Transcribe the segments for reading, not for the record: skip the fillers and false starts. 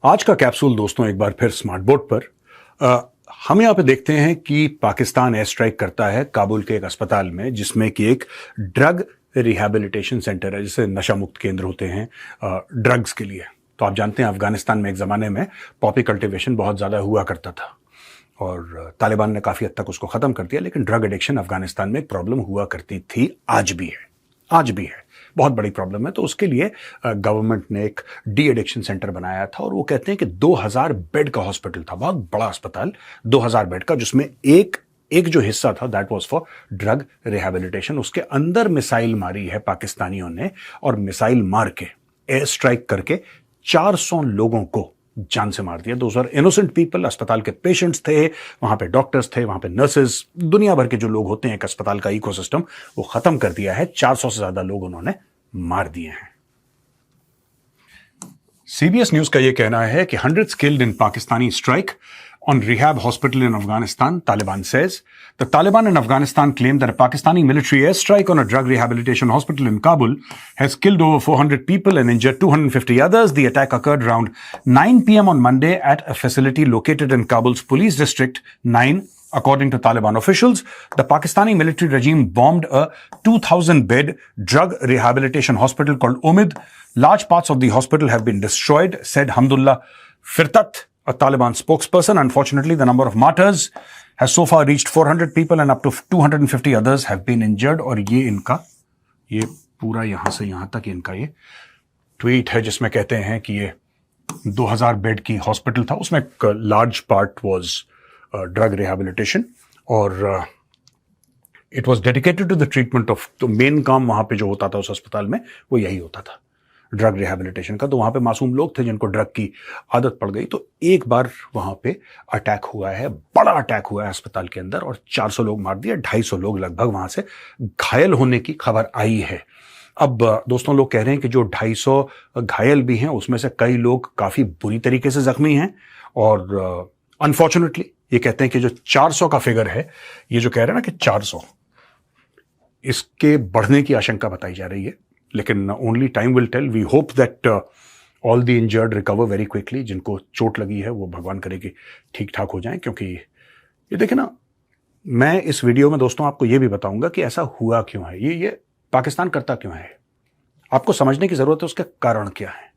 आज का कैप्सूल दोस्तों एक बार फिर स्मार्ट बोर्ड पर हम यहां पे देखते हैं कि पाकिस्तान एयर स्ट्राइक करता है काबुल के एक अस्पताल में, जिसमें कि एक ड्रग रिहैबिलिटेशन सेंटर है, जिसे नशा मुक्त केंद्र होते हैं ड्रग्स के लिए। तो आप जानते हैं अफगानिस्तान में एक ज़माने में पॉपी कल्टिवेशन बहुत ज़्यादा हुआ करता था और तालिबान ने काफ़ी हद तक उसको ख़त्म कर दिया, लेकिन ड्रग एडिक्शन अफगानिस्तान में एक प्रॉब्लम हुआ करती थी, आज भी है, बहुत बड़ी प्रॉब्लम है। तो उसके लिए गवर्नमेंट ने एक डी एडिक्शन सेंटर बनाया था और वो कहते हैं कि 2000 बेड का हॉस्पिटल था, बहुत बड़ा अस्पताल, 2000 बेड का, जिसमें एक जो हिस्सा था that was for drug rehabilitation. उसके अंदर मिसाइल मारी है पाकिस्तानियों ने और मिसाइल मार के, एयर स्ट्राइक करके 400 लोगों को जान से मार दिया। Those are innocent people. अस्पताल के पेशेंट्स थे, वहां पे डॉक्टर्स थे, वहां पे नर्सेज, दुनिया भर के जो लोग होते हैं एक अस्पताल का इकोसिस्टम, वो खत्म कर दिया है। 400 से ज्यादा लोग उन्होंने मार दिए हैं। सीबीएस न्यूज का यह कहना है कि 100 killed in Pakistani strike on rehab hospital in Afghanistan, Taliban says. The Taliban in Afghanistan claim that a Pakistani military airstrike on a drug rehabilitation hospital in Kabul has killed over 400 people and injured 250 others. The attack occurred around 9 p.m. on Monday at a facility located in Kabul's police district 9. According to Taliban officials, the Pakistani military regime bombed a 2,000-bed drug rehabilitation hospital called Umid. Large parts of the hospital have been destroyed, said Hamdullah Firtat, a Taliban spokesperson. Unfortunately, the number of martyrs has so far reached 400 people and up to 250 others have been injured. और ये पूरा यहां से यहां तक इनका ये tweet है, जिसमें कहते हैं कि ये 2000 बेड की हॉस्पिटल था, उसमें एक large part was drug rehabilitation और it was dedicated to the treatment of, तो मेन काम वहां पे जो होता था उस अस्पताल में वो यही होता था, ड्रग रिहैबिलिटेशन का। तो वहां पे मासूम लोग थे जिनको ड्रग की आदत पड़ गई। तो एक बार वहां पे अटैक हुआ है, बड़ा अटैक हुआ है अस्पताल के अंदर और 400 लोग मार दिए, 250 लोग लगभग वहां से घायल होने की खबर आई है। अब दोस्तों लोग कह रहे हैं कि जो 250 घायल भी हैं उसमें से कई लोग काफी बुरी तरीके से जख्मी हैं और अनफॉर्चुनेटली ये कहते हैं कि जो 400 का फिगर है, ये जो कह रहे हैं ना कि 400, इसके बढ़ने की आशंका बताई जा रही है, लेकिन only time will tell. We hope that all the injured recover very quickly. जिनको चोट लगी है वो भगवान करे कि ठीक ठाक हो जाएं, क्योंकि ये देखें ना, मैं इस वीडियो में दोस्तों आपको ये भी बताऊंगा कि ऐसा हुआ क्यों है, ये पाकिस्तान करता क्यों है। आपको समझने की जरूरत है उसके कारण क्या है,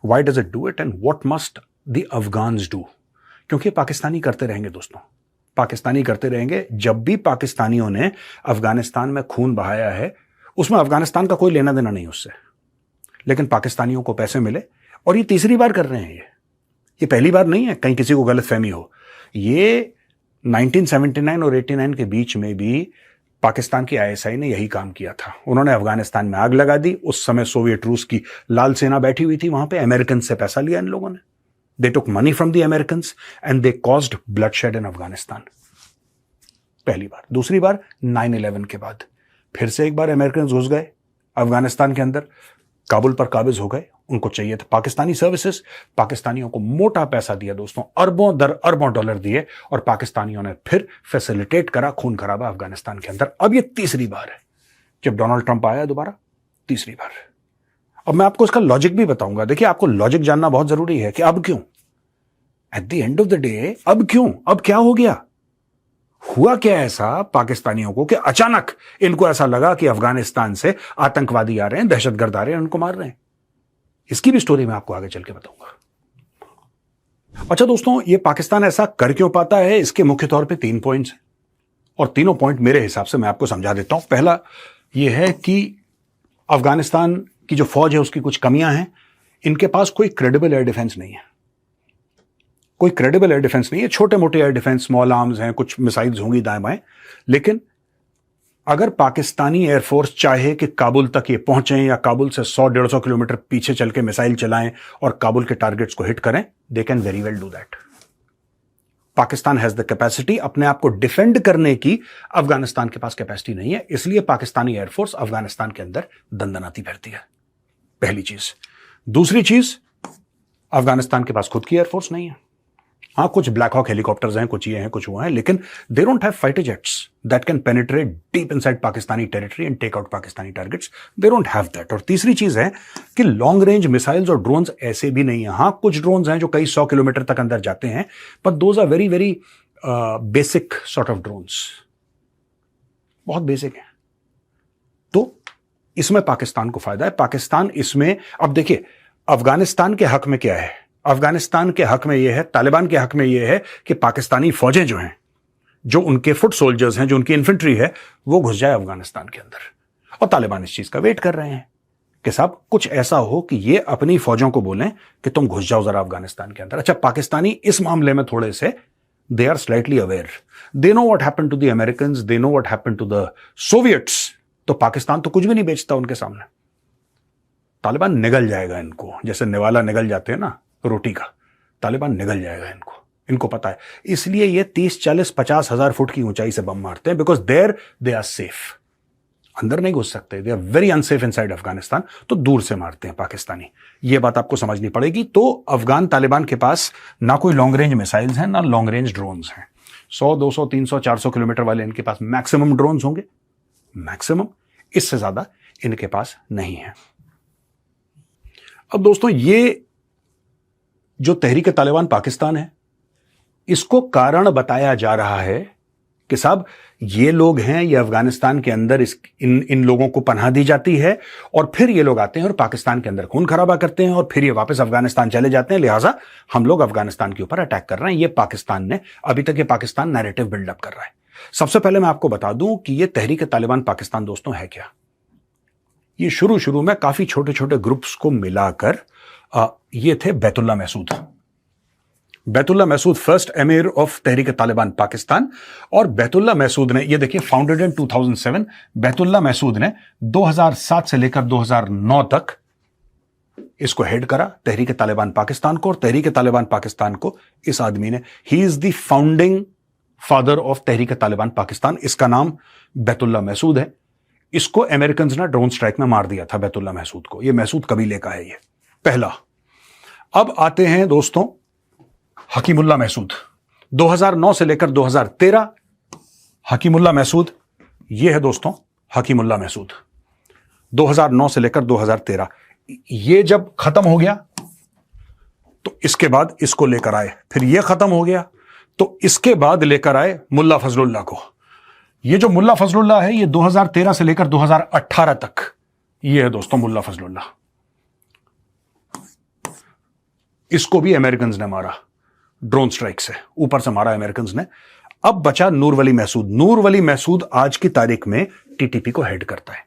why does it do it and what must the Afghans do. क्योंकि पाकिस्तानी करते रहेंगे दोस्तों, पाकिस्तानी करते रहेंगे। जब भी पाकिस्तानियों ने अफगानिस्तान में खून बहाया है, उसमें अफगानिस्तान का कोई लेना देना नहीं उससे, लेकिन पाकिस्तानियों को पैसे मिले। और ये तीसरी बार कर रहे हैं, ये पहली बार नहीं है, कहीं किसी को गलतफहमी हो। ये 1979 और 89 के बीच में भी पाकिस्तान की आईएसआई ने यही काम किया था। उन्होंने अफगानिस्तान में आग लगा दी। उस समय सोवियत रूस की लाल सेना बैठी हुई थी वहां पे, अमेरिकन से पैसा लिया इन लोगों ने। They took money from the Americans and they caused bloodshed in Afghanistan. पहली बार। दूसरी बार 9/11 के बाद फिर से एक बार अमेरिकन घुस गए अफगानिस्तान के अंदर, काबुल पर काबिज हो गए। उनको चाहिए था पाकिस्तानी सर्विसेज, पाकिस्तानियों को मोटा पैसा दिया दोस्तों, अरबों दर अरबों डॉलर दिए और पाकिस्तानियों ने फिर फैसिलिटेट करा खून खराबा अफगानिस्तान के अंदर। अब ये तीसरी बार है, जब डोनाल्ड ट्रंप आया दोबारा, तीसरी बार। अब मैं आपको इसका लॉजिक भी बताऊंगा। देखिए, आपको लॉजिक जानना बहुत जरूरी है कि अब क्यों, at the end of the day अब क्यों, अब क्या हो गया, हुआ क्या ऐसा पाकिस्तानियों को कि अचानक इनको ऐसा लगा कि अफगानिस्तान से आतंकवादी आ रहे हैं, दहशतगर्द आ रहे हैं, उनको मार रहे हैं। इसकी भी स्टोरी मैं आपको आगे चल के बताऊंगा। अच्छा दोस्तों, ये पाकिस्तान ऐसा कर क्यों पाता है, इसके मुख्य तौर पे 3 पॉइंट्स हैं और तीनों पॉइंट मेरे हिसाब से मैं आपको समझा देता हूं। पहला यह है कि अफगानिस्तान की जो फौज है उसकी कुछ कमियां हैं। इनके पास कोई क्रेडिबल एयर डिफेंस नहीं है, कोई क्रेडिबल एयर डिफेंस नहीं है। छोटे मोटे एयर डिफेंस, स्मॉल आर्म्स हैं, कुछ मिसाइल्स होंगी दाएं बाएं, लेकिन अगर पाकिस्तानी एयरफोर्स चाहे कि काबुल तक ये पहुंचे या काबुल से 100-150 किलोमीटर पीछे चल के मिसाइल चलाएं और काबुल के टारगेट्स को हिट करें, they can very well do that. Pakistan has the capacity अपने आप को डिफेंड करने की, अफगानिस्तान के पास कैपेसिटी नहीं है, इसलिए पाकिस्तानी एयरफोर्स अफगानिस्तान के अंदर दंदनाती फिरती है, पहली चीज। दूसरी चीज, अफगानिस्तान के पास खुद की एयरफोर्स नहीं है। हाँ, कुछ ब्लैक हॉक हेलीकॉप्टर्स हैं, कुछ ये हैं, कुछ वो हैं, लेकिन they don't have fighter jets that can penetrate deep inside Pakistani territory and take out Pakistani targets. They don't have that. और तीसरी चीज है कि लॉन्ग रेंज मिसाइल्स और ड्रोन्स ऐसे भी नहीं है। हाँ, कुछ ड्रोन्स हैं जो कई 100 किलोमीटर तक अंदर जाते हैं, but those are very very basic sort of drones, बहुत बेसिक है। तो इसमें पाकिस्तान को फायदा है। पाकिस्तान इसमें, अब देखिए, अफगानिस्तान के हक में क्या है? अफगानिस्तान के हक में यह है, तालिबान के हक में यह है कि पाकिस्तानी फौजें जो हैं, जो उनके फुट सोल्जर्स हैं, जो उनकी इन्फेंट्री है, वो घुस जाए अफगानिस्तान के अंदर। और तालिबान इस चीज का वेट कर रहे हैं कि साहब कुछ ऐसा हो कि ये अपनी फौजों को बोलें कि तुम घुस जाओ जरा अफगानिस्तान के अंदर। अच्छा, पाकिस्तानी इस मामले में थोड़े से they are slightly aware, they know what happened to the Americans, they know what happened to the Soviets. तो पाकिस्तान तो कुछ भी नहीं बेचता उनके सामने। तालिबान निगल जाएगा इनको, जैसे निवाला निगल जाते हैं ना रोटी का, तालिबान निगल जाएगा इनको, इनको पता है। इसलिए ये 30, 40, 50 हजार फुट की ऊंचाई से बम मारते हैं, because there they are safe. अंदर नहीं घुस सकते, they are very unsafe inside Afghanistan, तो दूर से मारते हैं पाकिस्तानी। ये बात आपको समझनी पड़ेगी। तो अफगान तालिबान के पास ना कोई लॉन्ग रेंज मिसाइल्स हैं, ना लॉन्ग रेंज ड्रोन्स हैं। 100, 200, 300, 400 किलोमीटर वाले इनके पास मैक्सिमम ड्रोन्स होंगे, मैक्सिमम, इससे ज्यादा इनके पास नहीं है। अब दोस्तों, ये जो तहरीक तालिबान पाकिस्तान है, इसको कारण बताया जा रहा है कि साहब ये लोग हैं, ये अफगानिस्तान के अंदर इन लोगों को पनाह दी जाती है, और फिर ये लोग आते हैं और पाकिस्तान के अंदर खून खराबा करते हैं, और फिर ये वापस अफगानिस्तान चले जाते हैं, लिहाजा हम लोग अफगानिस्तान के ऊपर अटैक कर रहे हैं। ये पाकिस्तान ने अभी तक, ये पाकिस्तान नैरेटिव बिल्डअप कर रहा है। सबसे पहले मैं आपको बता दूं कि ये तहरीक तालिबान पाकिस्तान दोस्तों है क्या। ये शुरू में काफी छोटे छोटे ग्रुप्स को मिलाकर ये थे Baitullah Mehsud. Baitullah Mehsud first emir of Tehrik Taliban Pakistan. और बैतुल्ला महसूद ने, ये देखिए, फाउंडेड इन 2007, बैतुल्ला महसूद ने 2007 से लेकर 2009 तक इसको हेड करा, तहरीक तालिबान पाकिस्तान को। और तहरीक तालिबान पाकिस्तान को इस आदमी ने, he is the founding father of Tehrik Taliban Pakistan. इसका नाम बैतुल्ला महसूद है। इसको अमेरिकन ने ड्रोन स्ट्राइक में मार दिया था, बैतुल्ला महसूद को। ये महसूद कबीले का है, ये पहला। अब आते हैं दोस्तों हकीमुल्ला महसूद। 2009 से लेकर 2013 हकीमुल्ला महसूद, ये है दोस्तों हकीमुल्ला महसूद। 2009 से लेकर 2013, ये जब खत्म हो गया तो इसके बाद इसको लेकर आए, फिर ये खत्म हो गया तो इसके बाद लेकर आए मुल्ला फजलुल्लाह को। ये जो मुल्ला फजलुल्लाह है, ये 2013 से लेकर 2018 तक, ये है दोस्तों मुल्ला फजलुल्लाह। इसको भी अमेरिकन ने मारा, ड्रोन स्ट्राइक से ऊपर से मारा अमेरिकन ने। अब बचा नूर वली महसूद। नूर वली महसूद आज की तारीख में टीटीपी को हेड करता है।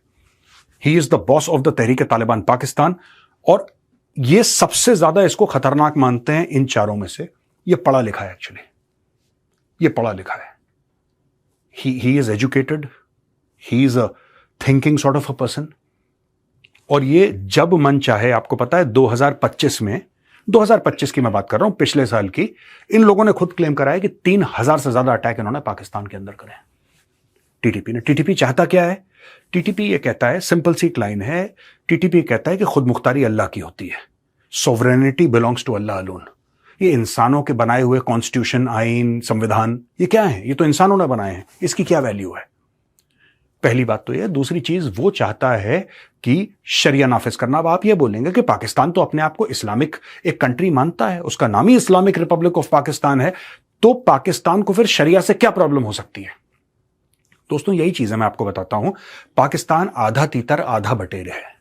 He is the boss of the Tehrik Taliban Pakistan. और ये सबसे ज्यादा इसको खतरनाक मानते हैं इन चारों में से। ये पढ़ा लिखा है, एक्चुअली ये पढ़ा लिखा है। He is educated, he is a thinking sort of a person. और ये जब मन चाहे, आपको पता है 2025 में, 2025 की मैं बात कर रहा हूं, पिछले साल की, इन लोगों ने खुद क्लेम करा है कि 3000 से ज्यादा अटैक इन्होंने पाकिस्तान के अंदर करे टीटीपी ने। टीटीपी चाहता क्या है? टीटीपी ये कहता है, सिंपल सी लाइन है, टीटीपी कहता है कि खुद मुख्तारी अल्लाह की होती है, sovereignty belongs to Allah alone. ये इंसानों के बनाए हुए कॉन्स्टिट्यूशन, आइन, संविधान, ये क्या है? ये तो इंसानों ने बनाए हैं, इसकी क्या वैल्यू है? पहली बात तो ये। दूसरी चीज, वो चाहता है कि शरिया नाफिज करना। अब आप ये बोलेंगे कि पाकिस्तान तो अपने आप को इस्लामिक एक कंट्री मानता है, उसका नाम ही इस्लामिक रिपब्लिक ऑफ पाकिस्तान है, तो पाकिस्तान को फिर शरिया से क्या प्रॉब्लम हो सकती है? दोस्तों यही चीज है, मैं आपको बताता हूं। पाकिस्तान आधा तीतर आधा बटेर है।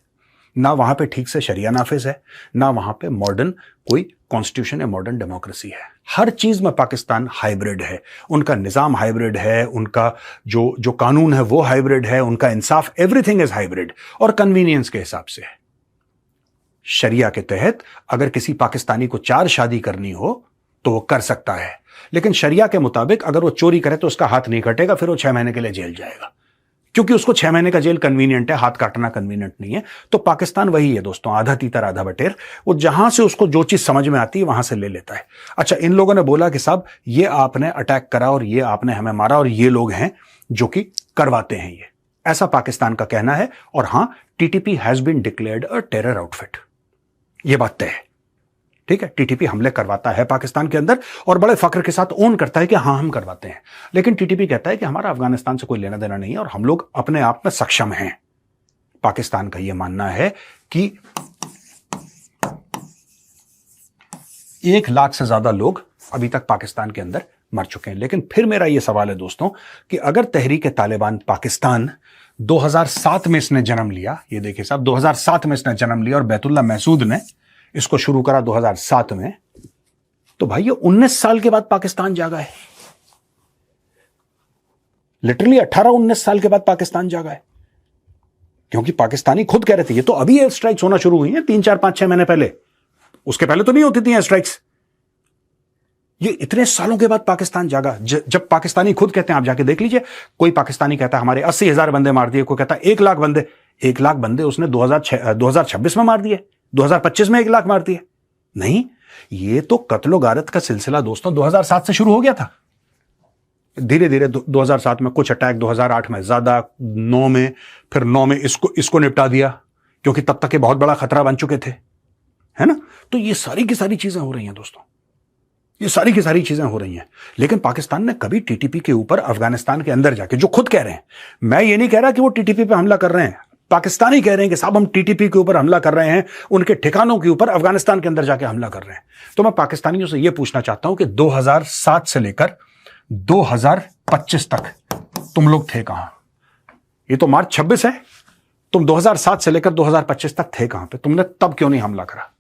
ना वहां पे ठीक से शरिया नाफिज है, ना वहां पे मॉडर्न कोई कॉन्स्टिट्यूशन या मॉडर्न डेमोक्रेसी है। हर चीज में पाकिस्तान हाइब्रिड है। उनका निजाम हाइब्रिड है, उनका जो कानून है वो हाइब्रिड है, उनका इंसाफ, एवरीथिंग इज हाइब्रिड, और कन्वीनियंस के हिसाब से है। शरिया के तहत अगर किसी पाकिस्तानी को 4 शादी करनी हो तो वो कर सकता है, लेकिन शरिया के मुताबिक अगर वो चोरी करे तो उसका हाथ नहीं कटेगा, फिर वो 6 महीने के लिए जेल जाएगा, क्योंकि उसको 6 महीने का जेल कन्वीनियंट है, हाथ काटना कन्वीनियंट नहीं है। तो पाकिस्तान वही है दोस्तों, आधा तीतर आधा बटेर। वो जहां से उसको जो चीज समझ में आती है वहां से ले लेता है। अच्छा, इन लोगों ने बोला कि साहब ये आपने अटैक करा और ये आपने हमें मारा और ये लोग हैं जो कि करवाते हैं ये, ऐसा पाकिस्तान का कहना है। और हां, TTP has been declared a terror outfit, ये बात तय है। ठीक है, टीटीपी हमले करवाता है पाकिस्तान के अंदर और बड़े फख्र के साथ ओन करता है कि हाँ हम करवाते हैं, लेकिन टीटीपी कहता है कि हमारा अफगानिस्तान से कोई लेना देना नहीं है और हम लोग अपने आप में सक्षम हैं। पाकिस्तान का यह मानना है कि 1 लाख से ज्यादा लोग अभी तक पाकिस्तान के अंदर मर चुके हैं। लेकिन फिर मेरा यह सवाल है दोस्तों कि अगर तहरीक तालिबान पाकिस्तान 2007 में इसने जन्म लिया, ये देखिए साहब 2007 में इसने जन्म लिया और बैतुल्ला महसूद ने इसको शुरू करा 2007 में, तो भाई ये 19 साल के बाद पाकिस्तान जागा है। लिटरली 18-19 साल के बाद पाकिस्तान जागा है, क्योंकि पाकिस्तानी खुद कह रहे थे, ये तो अभी एयर स्ट्राइक्स होना शुरू हुई हैं 3, 4, 5, 6 महीने पहले, उसके पहले तो नहीं होती थी एयर स्ट्राइक्स। ये इतने सालों के बाद पाकिस्तान जागा। जब पाकिस्तानी खुद कहते हैं, आप जाके देख लीजिए, कोई पाकिस्तानी कहता है हमारे 80,000 बंदे मार दिए, कोई कहता है 1 लाख बंदे। 1 लाख बंदे उसने 2026 में मार दिए, 2025 में 1 लाख मार दिए? नहीं, ये तो कत्लो गारत का सिलसिला दोस्तों 2007 से शुरू हो गया था। धीरे धीरे 2007 में कुछ अटैक, 2008 में ज्यादा, 9 में, फिर 9 में इसको निपटा दिया, क्योंकि तब तक ये बहुत बड़ा खतरा बन चुके थे, है ना। तो ये सारी की सारी चीजें हो रही हैं दोस्तों, ये सारी की सारी चीजें हो रही हैं। लेकिन पाकिस्तान ने कभी टीटीपी के ऊपर अफगानिस्तान के अंदर जाके, जो खुद कह रहे हैं, मैं ये नहीं कह रहा कि वो टीटीपी पे हमला कर रहे हैं, पाकिस्तानी कह रहे हैं कि साहब हम टीटीपी के ऊपर हमला कर रहे हैं, उनके ठिकानों के ऊपर अफगानिस्तान के अंदर जाके हमला कर रहे हैं। तो मैं पाकिस्तानियों से यह पूछना चाहता हूं कि 2007 से लेकर 2025 तक तुम लोग थे कहां? ये तो मार्च 26 है, तुम 2007 से लेकर 2025 तक थे कहां पे? तुमने तब क्यों नहीं हमला करा?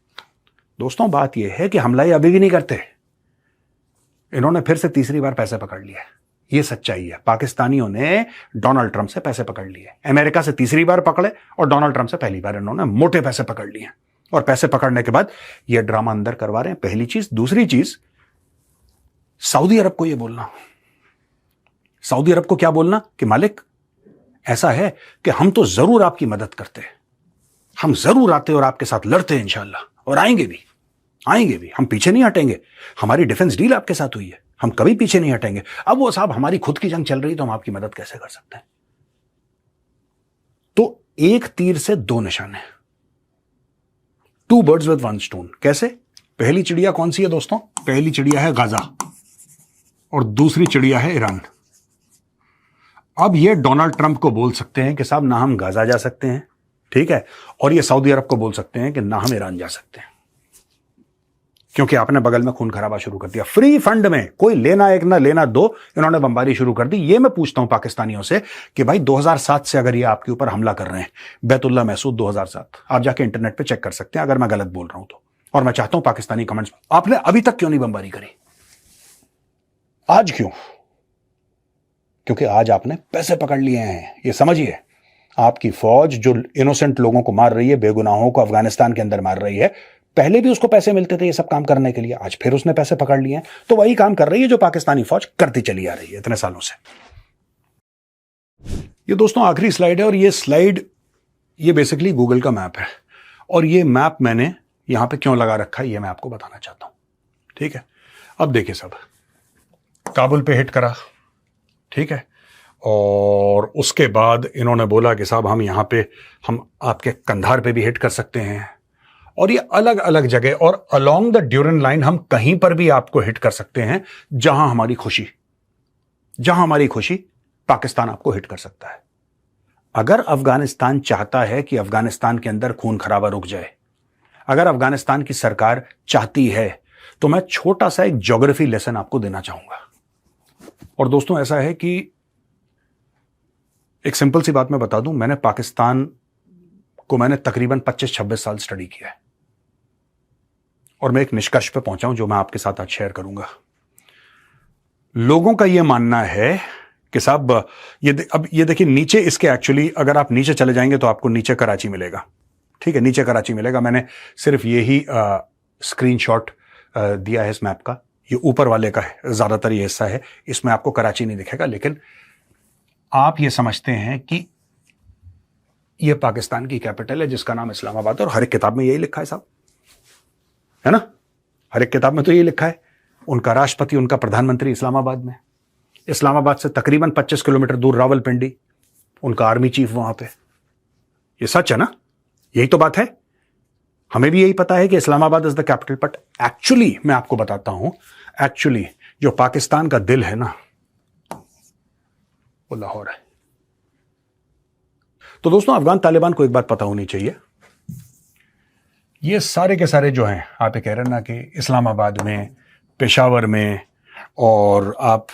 दोस्तों बात यह है कि हमला ये अभी भी नहीं करते, इन्होंने फिर से तीसरी बार पैसे पकड़ लिए। ये सच्चाई है, पाकिस्तानियों ने डोनाल्ड ट्रंप से पैसे पकड़ लिए, अमेरिका से तीसरी बार पकड़े और डोनाल्ड ट्रंप से पहली बार इन्होंने मोटे पैसे पकड़ लिए। और पैसे पकड़ने के बाद ये ड्रामा अंदर करवा रहे हैं, पहली चीज। दूसरी चीज, सऊदी अरब को ये बोलना, सऊदी अरब को क्या बोलना कि मालिक ऐसा है कि हम तो जरूर आपकी मदद करते हैं, हम जरूर आते और आपके साथ लड़ते हैं इंशाल्लाह, और आएंगे भी, हम पीछे नहीं हटेंगे। हमारी डिफेंस डील आपके साथ हुई है, हम कभी पीछे नहीं हटेंगे। अब वो साहब हमारी खुद की जंग चल रही, तो हम आपकी मदद कैसे कर सकते हैं? तो एक तीर से 2 निशाने, 2 birds with 1 stone। कैसे? पहली चिड़िया कौन सी है दोस्तों? पहली चिड़िया है गाजा और दूसरी चिड़िया है ईरान। अब ये डोनाल्ड ट्रंप को बोल सकते हैं कि साहब ना हम गाजा जा सकते हैं, ठीक है, और ये सऊदी अरब को बोल सकते हैं कि ना हम ईरान जा सकते हैं, क्योंकि आपने बगल में खून खराबा शुरू कर दिया। फ्री फंड में, कोई लेना एक ना लेना दो, इन्होंने बमबारी शुरू कर दी। ये मैं पूछता हूं पाकिस्तानियों से कि भाई 2007 से अगर ये आपके ऊपर हमला कर रहे हैं, बैतुल्ला महसूद 2007, आप जाके इंटरनेट पे चेक कर सकते हैं अगर मैं गलत बोल रहा हूं तो। और मैं चाहता हूं पाकिस्तानी कमेंट्स, आपने अभी तक क्यों नहीं बमबारी करी? आज क्यों? क्योंकि आज आपने पैसे पकड़ लिए हैं। ये समझिए, आपकी फौज जो इनोसेंट लोगों को मार रही है, बेगुनाहों को अफगानिस्तान के अंदर मार रही है, पहले भी उसको पैसे मिलते थे ये सब काम करने के लिए, आज फिर उसने पैसे पकड़ लिए हैं, तो वही काम कर रही है जो पाकिस्तानी फौज करती चली आ रही है इतने सालों से। ये दोस्तों आखिरी स्लाइड है, और ये स्लाइड ये बेसिकली गूगल का मैप है, और ये मैप मैंने यहां पे क्यों लगा रखा है ये मैं आपको बताना चाहता हूं, ठीक है। अब देखिए सब, काबुल पे हिट करा, ठीक है, और उसके बाद इन्होंने बोला कि साहब हम यहां पे, हम आपके कंधार पे भी हिट कर सकते हैं, और ये अलग अलग जगह और अलोंग द ड्यूरन लाइन हम कहीं पर भी आपको हिट कर सकते हैं, जहां हमारी खुशी पाकिस्तान आपको हिट कर सकता है। अगर अफगानिस्तान चाहता है कि अफगानिस्तान के अंदर खून खराबा रुक जाए, अगर अफगानिस्तान की सरकार चाहती है, तो मैं छोटा सा एक ज्योग्राफी लेसन आपको देना चाहूंगा। और दोस्तों ऐसा है कि एक सिंपल सी बात मैं बता दूं, मैंने पाकिस्तान को मैंने तकरीबन 25-26 साल स्टडी किया है, और मैं एक निष्कर्ष पे पहुंचा हूं जो मैं आपके साथ आज शेयर करूंगा। लोगों का यह मानना है कि साहब अब ये देखिए नीचे इसके, एक्चुअली अगर आप नीचे चले जाएंगे तो आपको नीचे कराची मिलेगा, ठीक है, नीचे कराची मिलेगा। मैंने सिर्फ यही स्क्रीनशॉट दिया है इस मैप का, ये ऊपर वाले का है, ज्यादातर ये हिस्सा है, इसमें आपको कराची नहीं दिखेगा, लेकिन आप ये समझते हैं कि ये पाकिस्तान की कैपिटल है जिसका नाम इस्लामाबाद है, और हर एक किताब में यही लिखा है साहब, है ना, हर एक किताब में तो यही लिखा है। उनका राष्ट्रपति, उनका प्रधानमंत्री इस्लामाबाद में, इस्लामाबाद से तकरीबन 25 किलोमीटर दूर रावलपिंडी, उनका आर्मी चीफ वहां पे। ये सच है ना, यही तो बात है। हमें भी यही पता है कि Islamabad is the capital, but actually मैं आपको बताता हूं, एक्चुअली जो पाकिस्तान का दिल है ना, वो लाहौर है। तो दोस्तों, अफगान तालिबान को एक बात पता होनी चाहिए, ये सारे के सारे जो हैं, आप ये कह रहे हैं ना कि इस्लामाबाद में, पेशावर में, और आप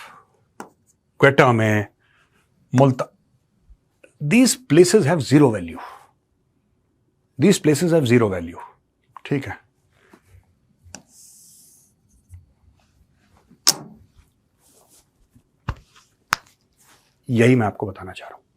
क्वेटा में, Multan, these places have zero value. These places have zero value. ठीक है, यही मैं आपको बताना चाह रहा हूं।